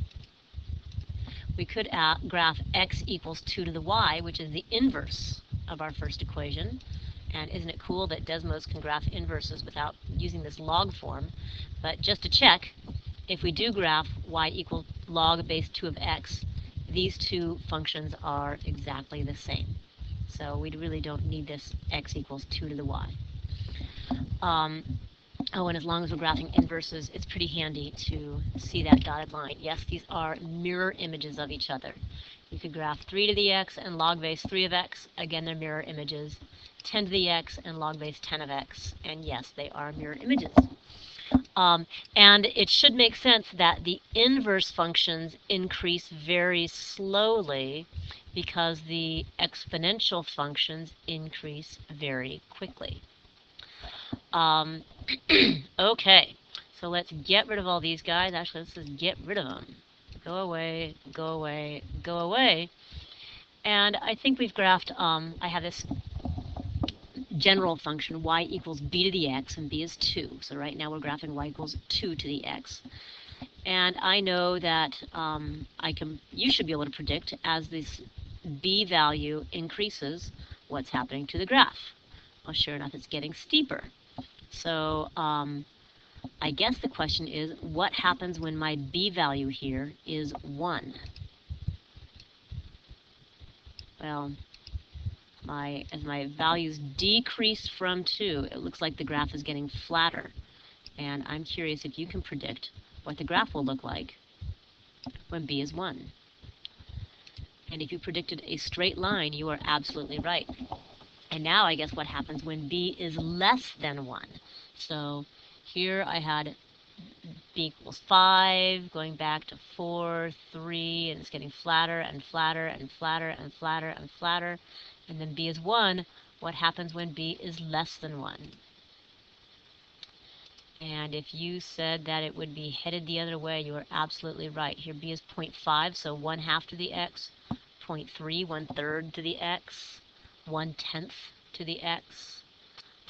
We could graph x equals 2 to the y, which is the inverse of our first equation. And isn't it cool that Desmos can graph inverses without using this log form? But just to check, if we do graph y equals log base 2 of x, these two functions are exactly the same. So we really don't need this x equals 2 to the y. Oh, and as long as we're graphing inverses, it's pretty handy to see that dotted line. Yes, these are mirror images of each other. You could graph 3 to the x and log base 3 of x. Again, they're mirror images. 10 to the x and log base 10 of x. And yes, they are mirror images. And it should make sense that the inverse functions increase very slowly because the exponential functions increase very quickly. Okay, so let's get rid of all these guys. Actually, let's just get rid of them. Go away, go away, go away. And I think we've graphed, I have this general function, y equals b to the x, and b is 2. So right now we're graphing y equals 2 to the x. And I know that you should be able to predict as this b value increases what's happening to the graph. Well, sure enough, it's getting steeper. So I guess the question is, what happens when my b value here is 1? Well, as my values decrease from 2, it looks like the graph is getting flatter. And I'm curious if you can predict what the graph will look like when b is 1. And if you predicted a straight line, you are absolutely right. And now I guess what happens when b is less than 1. So here I had b equals 5, going back to 4, 3, and it's getting flatter and flatter and flatter and flatter and flatter. And then b is 1. What happens when b is less than 1? And if you said that it would be headed the other way, you are absolutely right. Here b is 0.5, so 1/2 to the x, 0.3, 1/3 to the x, 1/10 to the x.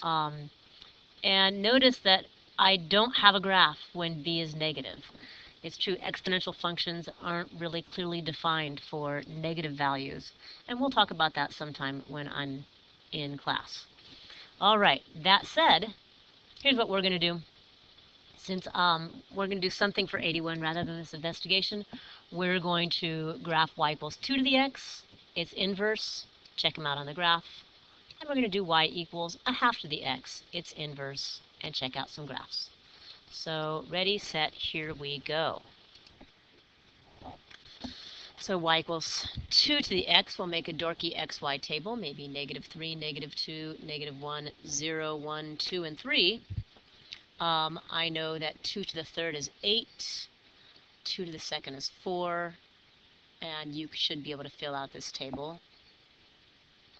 And notice that I don't have a graph when b is negative. It's true, exponential functions aren't really clearly defined for negative values. And we'll talk about that sometime when I'm in class. All right, that said, here's what we're going to do. Since we're going to do something for 81 rather than this investigation, we're going to graph y equals 2 to the x, its inverse, check them out on the graph, and we're going to do y equals 1/2 to the x, its inverse, and check out some graphs. So ready, set, here we go. So y equals 2 to the x, we'll make a dorky xy table, maybe -3, -2, -1, 0, 1, 2, and 3. I know that 2 to the third is 8, 2 to the second is 4, and you should be able to fill out this table.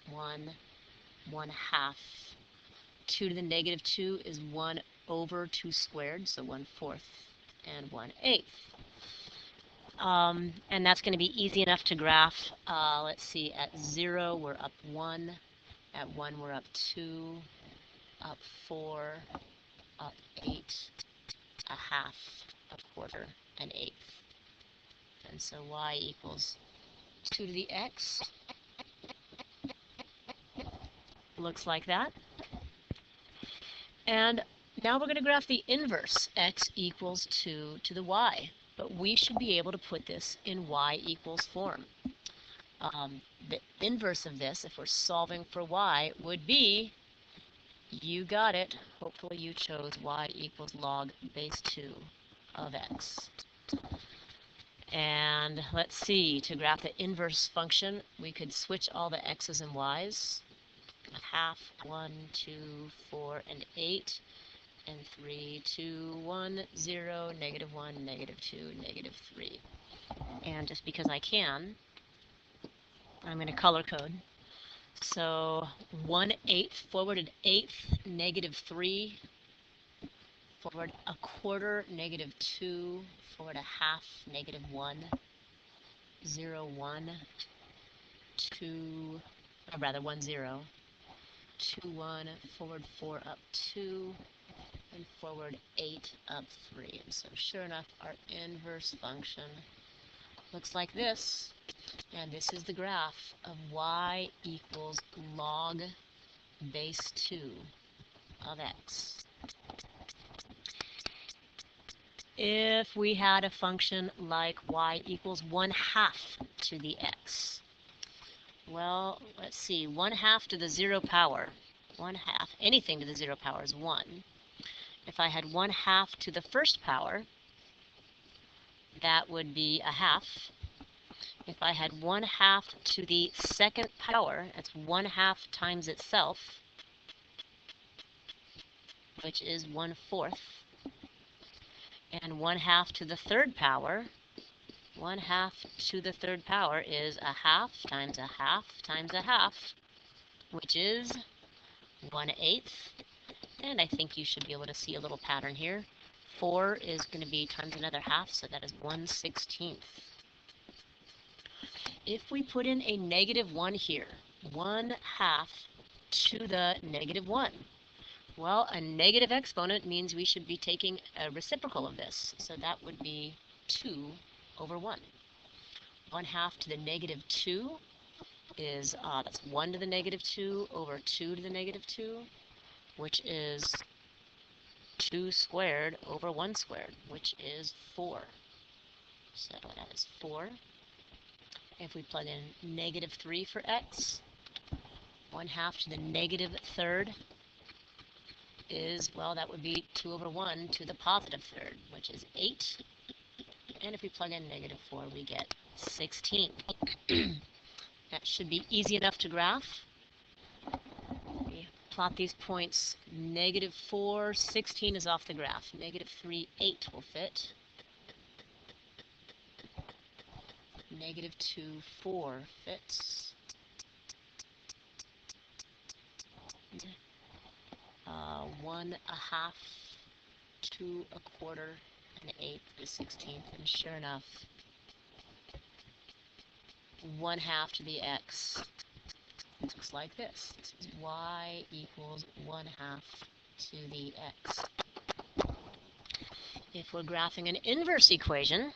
1, 1/2. 2 to the -2 is 1 over 2 squared, so 1/4 and 1/8. And that's going to be easy enough to graph. Let's see, at 0 we're up 1, at 1 we're up 2, up 4, up 8, 1/2, 1/4, and 1/8. And so y equals 2 to the x. Looks like that. And now we're going to graph the inverse, x equals 2 to the y. But we should be able to put this in y equals form. The inverse of this, if we're solving for y, would be, you got it, hopefully you chose y equals log base 2 of x. And let's see, to graph the inverse function, we could switch all the x's and y's. a half, 1, 2, 4, and 8, and 3, 2, 1, 0, negative 1, negative 2, negative 3. And just because I can, I'm going to color code. So 1/8, forward an eighth, negative 3, forward a quarter, negative 2, forward a half, negative 1, 0, 1, 2, or rather 1, 0, 2, 1, forward 4 up 2, and forward 8 up 3. And so sure enough, our inverse function looks like this. And this is the graph of y equals log base 2 of x. If we had a function like y equals 1/2 to the x, well, let's see, 1/2 to the 0 power, 1/2, anything to the 0 power is 1. If I had 1/2 to the first power, that would be a half. If I had 1/2 to the second power, that's 1/2 times itself, which is 1/4. And 1/2 to the third power, 1/2 to the third power is a half times a half times a half, which is 1/8. And I think you should be able to see a little pattern here. 4 is going to be times another half, so that is 1/16. If we put in a negative 1 here, 1/2 to the negative 1, well, a negative exponent means we should be taking a reciprocal of this. So that would be 2 over 1. 1/2 to the negative 2 is, that's 1 to the negative 2 over 2 to the negative 2, which is 2 squared over 1 squared, which is 4. So that is 4. If we plug in negative 3 for x, 1/2 to the negative third is, well, that would be 2 over 1 to the positive third, which is 8. And if we plug in negative 4, we get 16. That should be easy enough to graph. We plot these points. Negative 4, 16 is off the graph. Negative 3, 8 will fit. Negative 2, 4 fits. 1/2, 2 1/4, and 8 is 16th. And sure enough, 1/2 to the x looks like this. This is y equals 1/2 to the x. If we're graphing an inverse equation,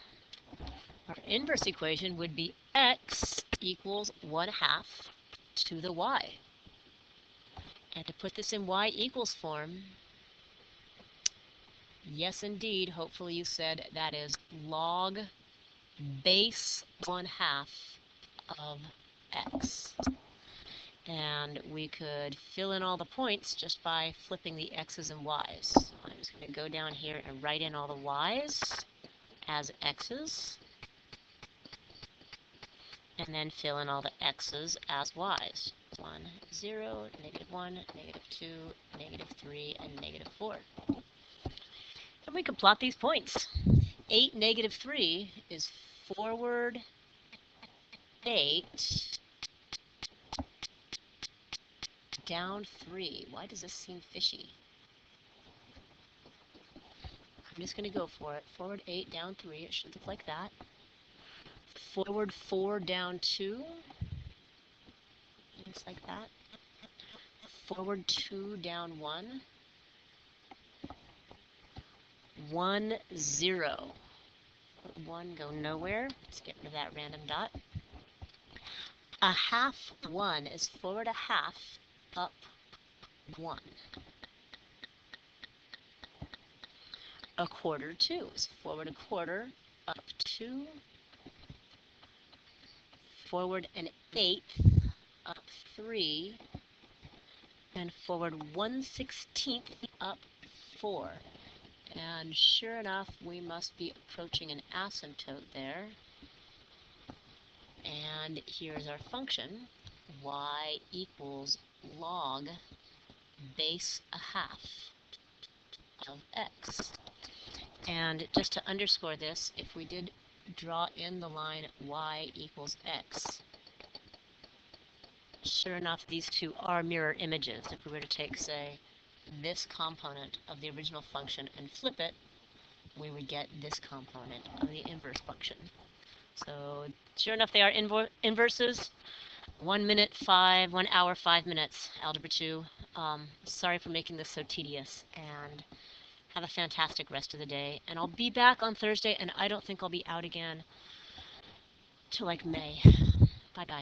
our inverse equation would be x equals 1/2 to the y. And to put this in y equals form, yes indeed, hopefully you said that is log base 1/2 of x. And we could fill in all the points just by flipping the x's and y's. So I'm just going to go down here and write in all the y's as x's, and then fill in all the x's as y's. 1, 0, negative 1, negative 2, negative 3, and negative 4. And we can plot these points. 8, negative 3 is forward 8, down 3. Why does this seem fishy? I'm just going to go for it. Forward 8, down 3. It should look like that. Forward 4, down 2. Looks like that. Forward 2, down 1. 1, 0. 1 go nowhere. Let's get rid of that random dot. A half 1 is forward a half, up 1. A quarter 2 is forward a quarter, up 2. Forward an eighth, up 3. And forward 1/16, up 4. And sure enough, we must be approaching an asymptote there. And here's our function, y equals log base a half of x. And just to underscore this, if we did draw in the line y equals x, sure enough, these two are mirror images. If we were to take, say, this component of the original function and flip it, we would get this component of the inverse function. So sure enough, they are inverses. 1 minute, 5, 1 hour, 5 minutes, Algebra 2. Sorry for making this so tedious, and have a fantastic rest of the day. And I'll be back on Thursday, and I don't think I'll be out again till like May. Bye-bye.